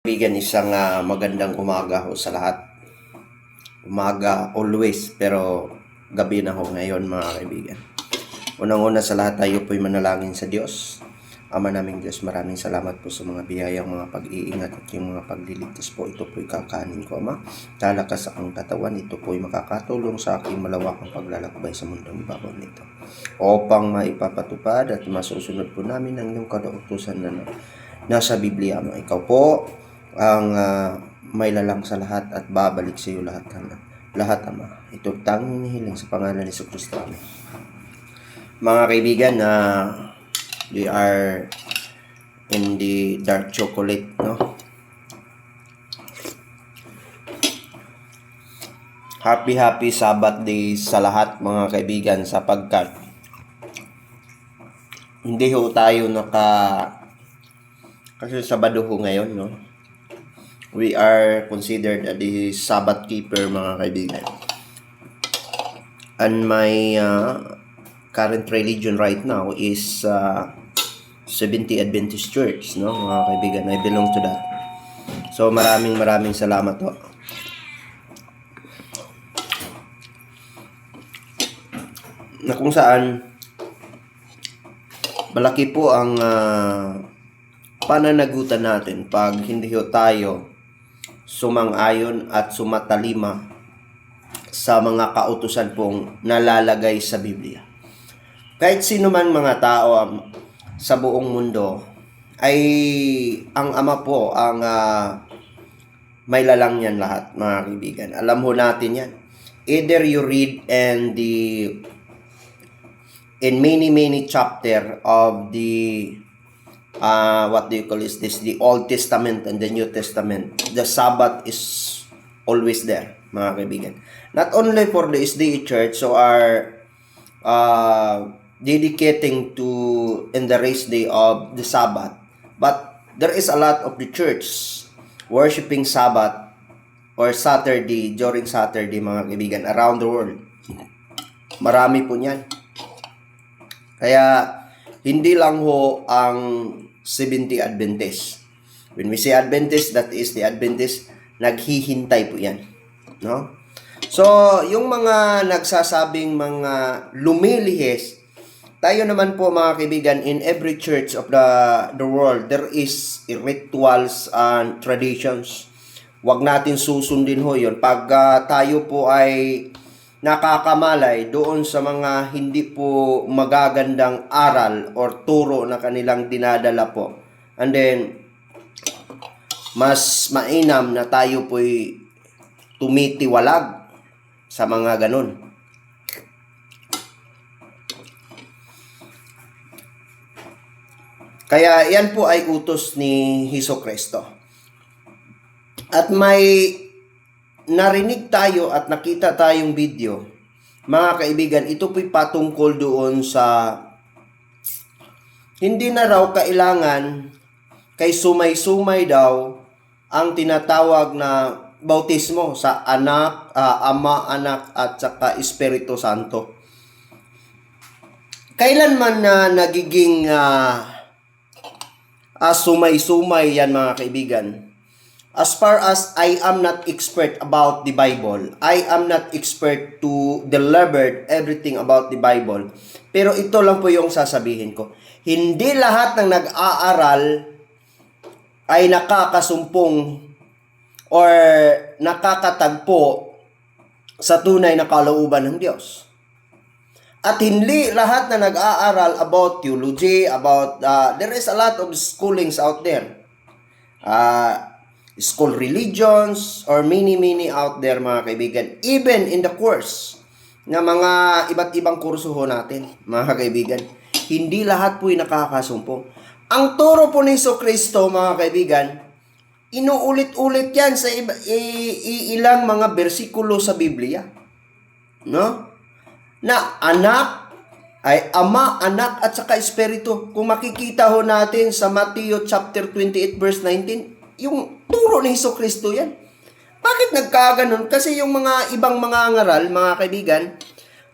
Kaibigan, isang magandang umaga ho sa lahat. Umaga always, pero gabi na ho ngayon mga kaibigan. Unang-una sa lahat, tayo po'y manalangin sa Diyos. Ama naming Diyos, maraming salamat po sa mga biyayang mga pag-iingat at yung mga pagliligtas po. Ito po'y kakanin ko, Ama. Talakas akong katawan, ito po'y makakatulong sa aking malawakang paglalakbay sa mundong ibabaw nito. Upang maipapatupad at masusunod po namin ang iyong kautusan na nasa Biblia, Ama. Ikaw po ang may lalang sa lahat at babalik sa iyo lahat, Ama. Ito tanging hinihiling sa pangalan ni Kristo. Amen. Mga kaibigan, we are in the dark chocolate, no? Happy Sabbath day sa lahat mga kaibigan, sapagkat hindi ho tayo kasi Sabado ho ngayon, no? We are considered the Sabbath keeper mga kaibigan. And my current religion right now is Seventh-day Adventist Church, no mga kaibigan. I belong to that. So maraming salamat ho. Na kung saan malaki po ang pananagutan natin pag hindi ho tayo sumang-ayon at sumatalima sa mga kautusan pong nalalagay sa Biblia. Kahit sino man mga tao sa buong mundo, ay ang Ama po ang may lalang yan lahat mga kaibigan. Alam ho natin yan. Either you read in many chapter of the what do you call this, the Old Testament and the New Testament, the Sabbath is always there mga kaibigan. Not only for the SDA Church so are dedicating to in the race day of the Sabbath, but there is a lot of the church worshiping Sabbath or Saturday, during Saturday mga kaibigan, around the world. Marami po niyan. Kaya hindi lang ho ang Seventh-day Adventist. When we say Adventist, that is the Adventist, naghihintay po yan, no? So, yung mga nagsasabing mga lumilihis, tayo naman po mga kaibigan, in every church of the world, there is rituals and traditions. Huwag natin susundin ho yun. Pag tayo po ay nakakamalay doon sa mga hindi po magagandang aral or turo na kanilang dinadala po. And then, mas mainam na tayo po'y tumitiwalag sa mga ganun. Kaya yan po ay utos ni Jesucristo. At may narinig tayo at nakita tayong video, mga kaibigan, ito po'y patungkol doon sa hindi na raw kailangan kay sumay-sumay daw ang tinatawag na bautismo sa anak, Ama, Anak at saka Espiritu Santo. Kailanman na nagiging sumay-sumay yan mga kaibigan? As far as I am not expert about the Bible, I am not expert to deliver everything about the Bible. Pero ito lang po yung sasabihin ko. Hindi lahat ng nag-aaral ay nakakasumpong or nakakatagpo sa tunay na kalooban ng Diyos. At hindi lahat na nag-aaral about theology, about there is a lot of schoolings out there. School religions or many out there mga kaibigan, even in the course na mga iba't ibang kurso ho natin mga kaibigan, hindi lahat po'y nakakasumpong. Ang turo po ni Jesucristo mga kaibigan, inuulit-ulit yan sa ilang mga bersikulo sa Biblia, no? Na anak ay Ama, Anak at saka Espiritu. Kung makikita ho natin sa Matthew chapter 28 verse 19, yung turo ni Jesucristo yan. Bakit nagkaganon? Kasi yung mga ibang mga ngaral, mga kaibigan,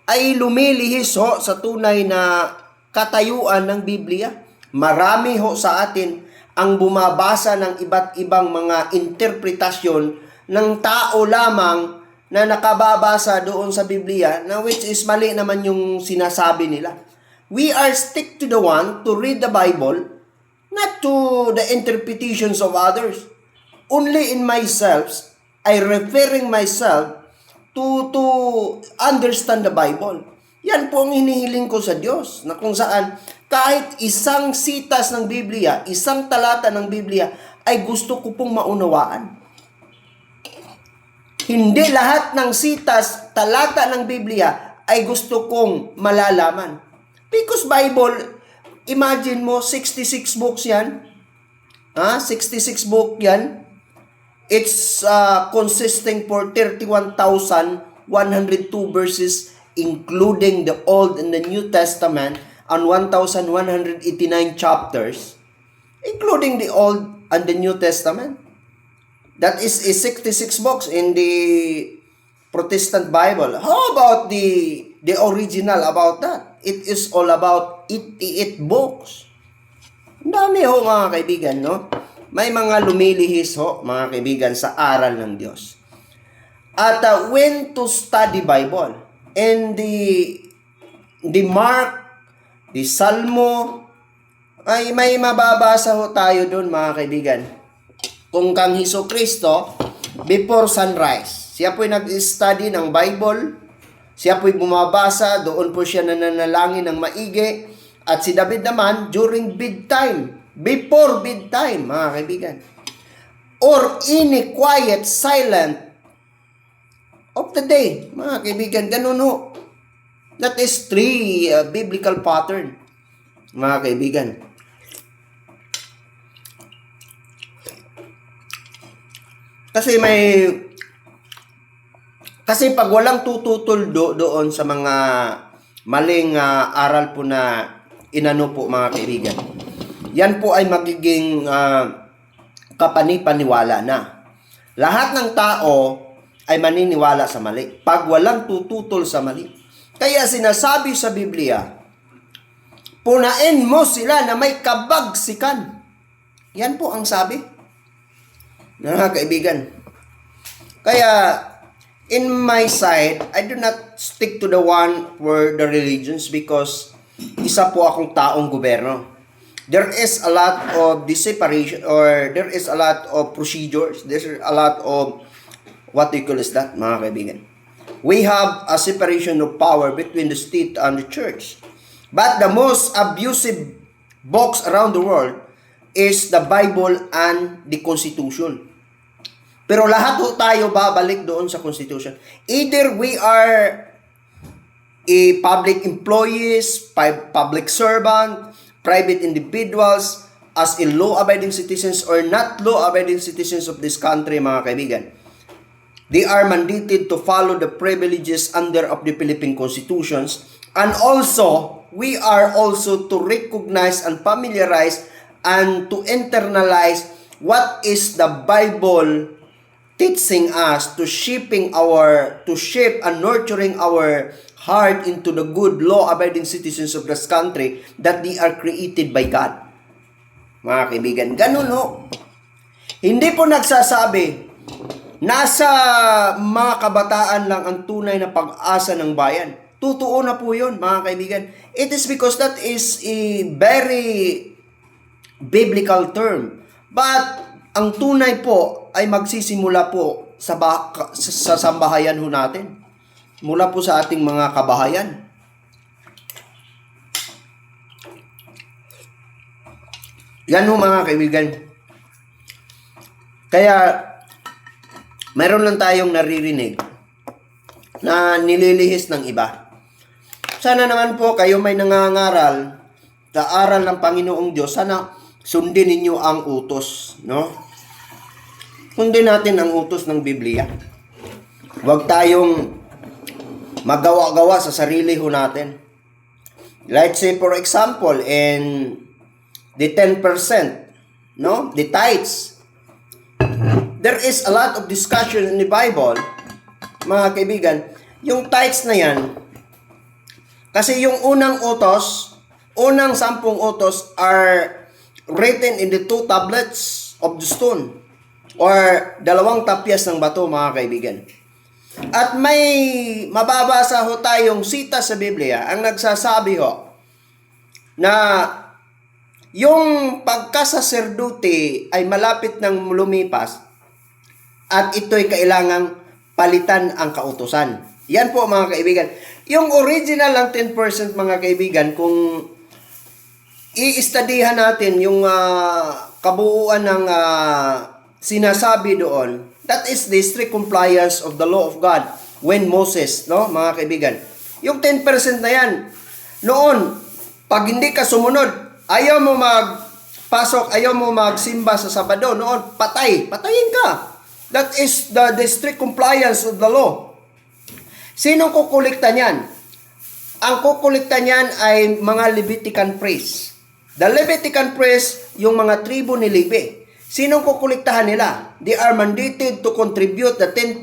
ay lumilihis ho sa tunay na katayuan ng Biblia. Marami ho sa atin ang bumabasa ng iba't ibang mga interpretasyon ng tao lamang na nakababasa doon sa Biblia, na which is mali naman yung sinasabi nila. We are stick to the one to read the Bible, not to the interpretations of others. Only in myself, I referring myself to understand the Bible. Yan po ang hinihiling ko sa Diyos, na kung saan kahit isang sitas ng Biblia, isang talata ng Biblia, ay gusto ko pong maunawaan. Hindi lahat ng sitas, talata ng Biblia ay gusto kong malalaman. Because Bible, imagine mo, 66 books yan. 66 book yan. It's consisting for 31,102 verses, including the Old and the New Testament, and 1,189 chapters, including the Old and the New Testament. That is 66 books in the Protestant Bible. How about the original about that? It is all about 88 books. Ang dami ho mga kaibigan, no? May mga lumilihis ho mga kaibigan sa aral ng Diyos. At when to study Bible? And the Mark, the Salmo, ay may mababasa ho tayo doon mga kaibigan. Kung kang Hesukristo, before sunrise, siya po'y nag-study ng Bible, siya po'y bumabasa, doon po siya nananalangin ng maigi, at si David naman, during bedtime, before bedtime, mga kaibigan, or any quiet, silent of the day, mga kaibigan, ganun ho. That is three biblical pattern, mga kaibigan. Kasi pag walang tututol doon sa mga maling aral po na inano po mga kaibigan, yan po ay magiging kapanipaniwala na. Lahat ng tao ay maniniwala sa mali pag walang tututol sa mali. Kaya sinasabi sa Biblia, punain mo sila na may kabagsikan. Yan po ang sabi. Mga kaibigan. Kaya, in my side, I do not stick to the one for the religions because isa po akong taong gobyerno. There is a lot of separation, or there is a lot of procedures. There's a lot of, what do you call that, mga kaibigan? We have a separation of power between the state and the church. But the most abusive books around the world is the Bible and the Constitution. Pero lahat ho tayo babalik doon sa Constitution. Either we are a public employees, public servant, private individuals, as a law-abiding citizens or not law-abiding citizens of this country, mga kaibigan. They are mandated to follow the privileges under of the Philippine Constitutions, and also, we are also to recognize and familiarize and to internalize what is the Bible teaching us, to shape and nurturing our heart into the good law-abiding citizens of this country that they are created by God. Mga kaibigan, ganun ho. Hindi po nagsasabi, nasa mga kabataan lang ang tunay na pag-asa ng bayan. Totoo na po yun, mga kaibigan. It is because that is a very biblical term. But ang tunay po ay magsisimula po sa sambahayan ho natin. Mula po sa ating mga kabahayan. Yan ho mga kaibigan. Kaya, mayroon lang tayong naririnig na nililihis ng iba. Sana naman po kayo may nangangaral sa aral ng Panginoong Diyos. Sana sundin ninyo ang utos, no? Sundin natin ang utos ng Biblia. Huwag tayong magawa-gawa sa sarili ho natin. Let's say for example, in the 10%, no? The tithes. There is a lot of discussion in the Bible, mga kaibigan. Yung tithes na yan, kasi yung unang 10 utos are written in the two tablets of the stone or dalawang tapyas ng bato, mga kaibigan. At may mababasa ho tayong sita sa Biblia ang nagsasabi ho na yung pagkasaserdote ay malapit ng lumipas at ito'y kailangang palitan ang kautusan. Yan po, mga kaibigan. Yung original lang 10%, mga kaibigan, kung i-studyhan natin yung kabuuan ng sinasabi doon, that is the strict compliance of the law of God when Moses, no, mga kaibigan. Yung 10% na yan, noon, pag hindi ka sumunod, ayaw mo magpasok, ayaw mo magsimba sa Sabado, noon, patayin ka. That is the strict compliance of the law. Sinong kukulikta niyan? Ang kukulikta niyan ay mga Levitican priests. The Levitican priests, yung mga tribo ni Levi. Sinong kukuliktahan nila? They are mandated to contribute the 10%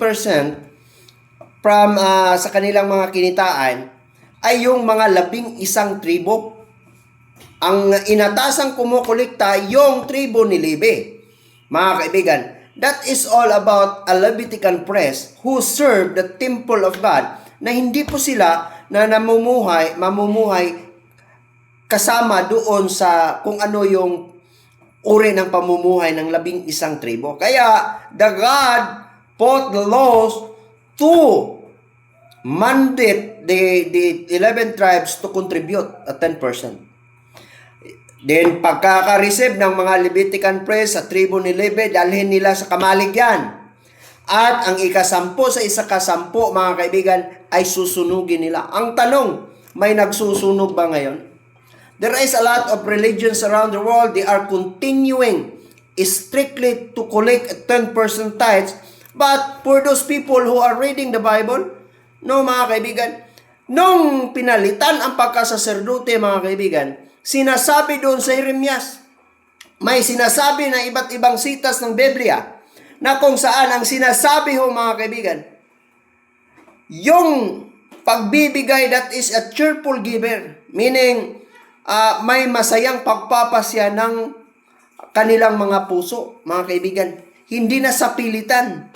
from sa kanilang mga kinitaan ay yung mga 11 tribo. Ang inatasang kumukulikta yung tribo ni Levi. Mga kaibigan, that is all about a Levitican priest who served the temple of God, na hindi po sila na mamumuhay kasama doon sa kung ano yung uri ng pamumuhay ng 11 tribo. Kaya, the God put the laws to mandate the 11 tribes to contribute at 10%. Then, pagkaka-receive ng mga Levitican priests sa tribo ni Levi, dalhin nila sa kamaligyan. At ang ikasampu sa isa-kasampu, mga kaibigan, ay susunugin nila. Ang tanong, may nagsusunog ba ngayon? There is a lot of religions around the world. They are continuing strictly to collect 10% tithes. But for those people who are reading the Bible, no, mga kaibigan, nung pinalitan ang pagkasaserdote, mga kaibigan, sinasabi doon sa Jeremias, may sinasabi na iba't ibang sitas ng Biblia na kung saan ang sinasabi ho, mga kaibigan, yung pagbibigay, that is a cheerful giver, meaning may masayang pagpapasya ng kanilang mga puso, mga kaibigan, hindi na sa pilitan,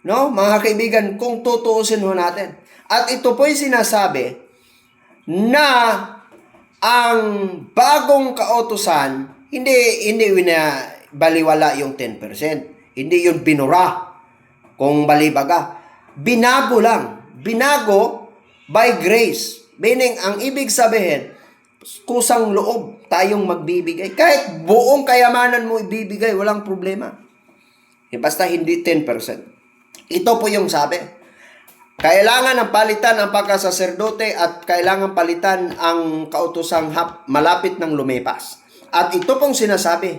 no, mga kaibigan, kung tutuusin ho natin. At ito po'y sinasabi na ang bagong kautusan, hindi baliwala yung 10%. Hindi yun binura kung balibaga. Binago lang. Binago by grace. Meaning, ang ibig sabihin, kusang loob tayong magbibigay. Kahit buong kayamanan mo ibibigay, walang problema. Basta hindi 10%. Ito po yung sabi. Kailangan ng palitan ang pagkasaserdote at kailangan palitan ang kautusang malapit ng lumipas. At ito pong sinasabi,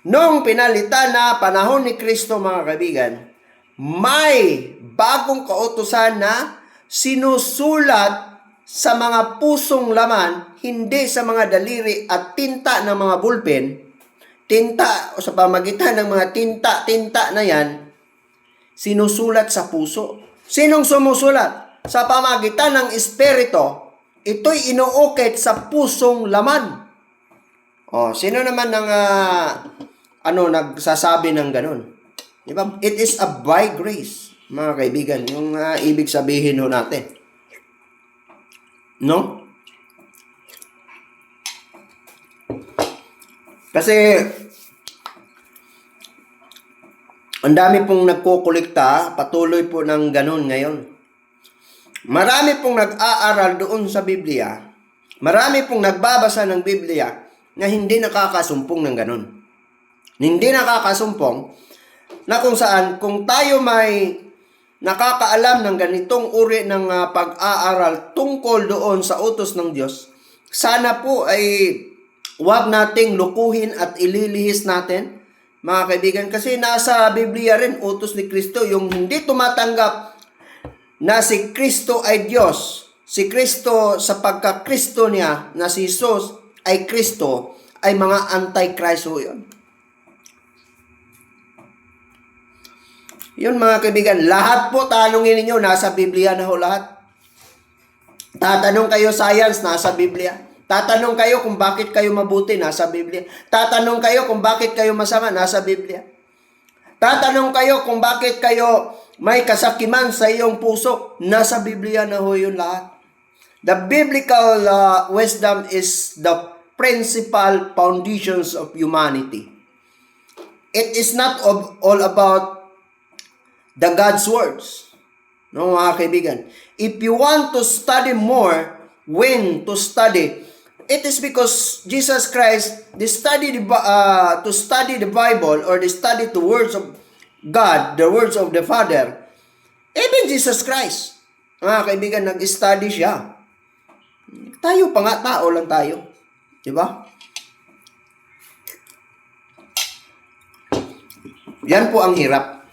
nung pinalitan na panahon ni Kristo, mga kaibigan, may bagong kautusan na sinusulat sa mga pusong laman, hindi sa mga daliri at tinta ng mga bulpen. Tinta, o sa pamagitan ng mga tinta na yan, sinusulat sa puso. Sinong sumusulat? Sa pamagitan ng Espiritu, ito'y inuukit sa pusong laman. Sino naman nagsasabi ng ganun? Diba? It is a by grace, mga kaibigan, yung ibig sabihin ho natin. No? Kasi ang dami pong nagkukulikta, patuloy po ng ganun ngayon. Marami pong nag-aaral doon sa Biblia, marami pong nagbabasa ng Biblia na hindi nakakasumpong ng ganun. Hindi nakakasumpong na kung saan, kung tayo may nakakaalam ng ganitong uri ng pag-aaral tungkol doon sa utos ng Diyos, sana po ay huwag nating lukuhin at ililihis natin, mga kaibigan, kasi nasa Biblia rin utos ni Kristo, yung hindi tumatanggap na si Kristo ay Diyos, si Kristo sa pagka-Kristo niya, na si Jesus ay Kristo, ay mga anti-Christ ho yun. Yun, mga kaibigan, lahat po tanongin ninyo, nasa Biblia na ho lahat. Tatanong kayo science, nasa Biblia. Tatanong kayo kung bakit kayo mabuti, nasa Biblia. Tatanong kayo kung bakit kayo masama, nasa Biblia. Tatanong kayo kung bakit kayo may kasakiman sa iyong puso, nasa Biblia na ho yun lahat. The biblical wisdom is the principal foundations of humanity. It is not all about the God's words. No, mga kaibigan. If you want to study more, when to study, it is because Jesus Christ, to study the Bible or to study the words of God, the words of the Father, even Jesus Christ, mga kaibigan, nag-study siya. Tayo pa nga, tao lang tayo. Diba? Yan po ang hirap.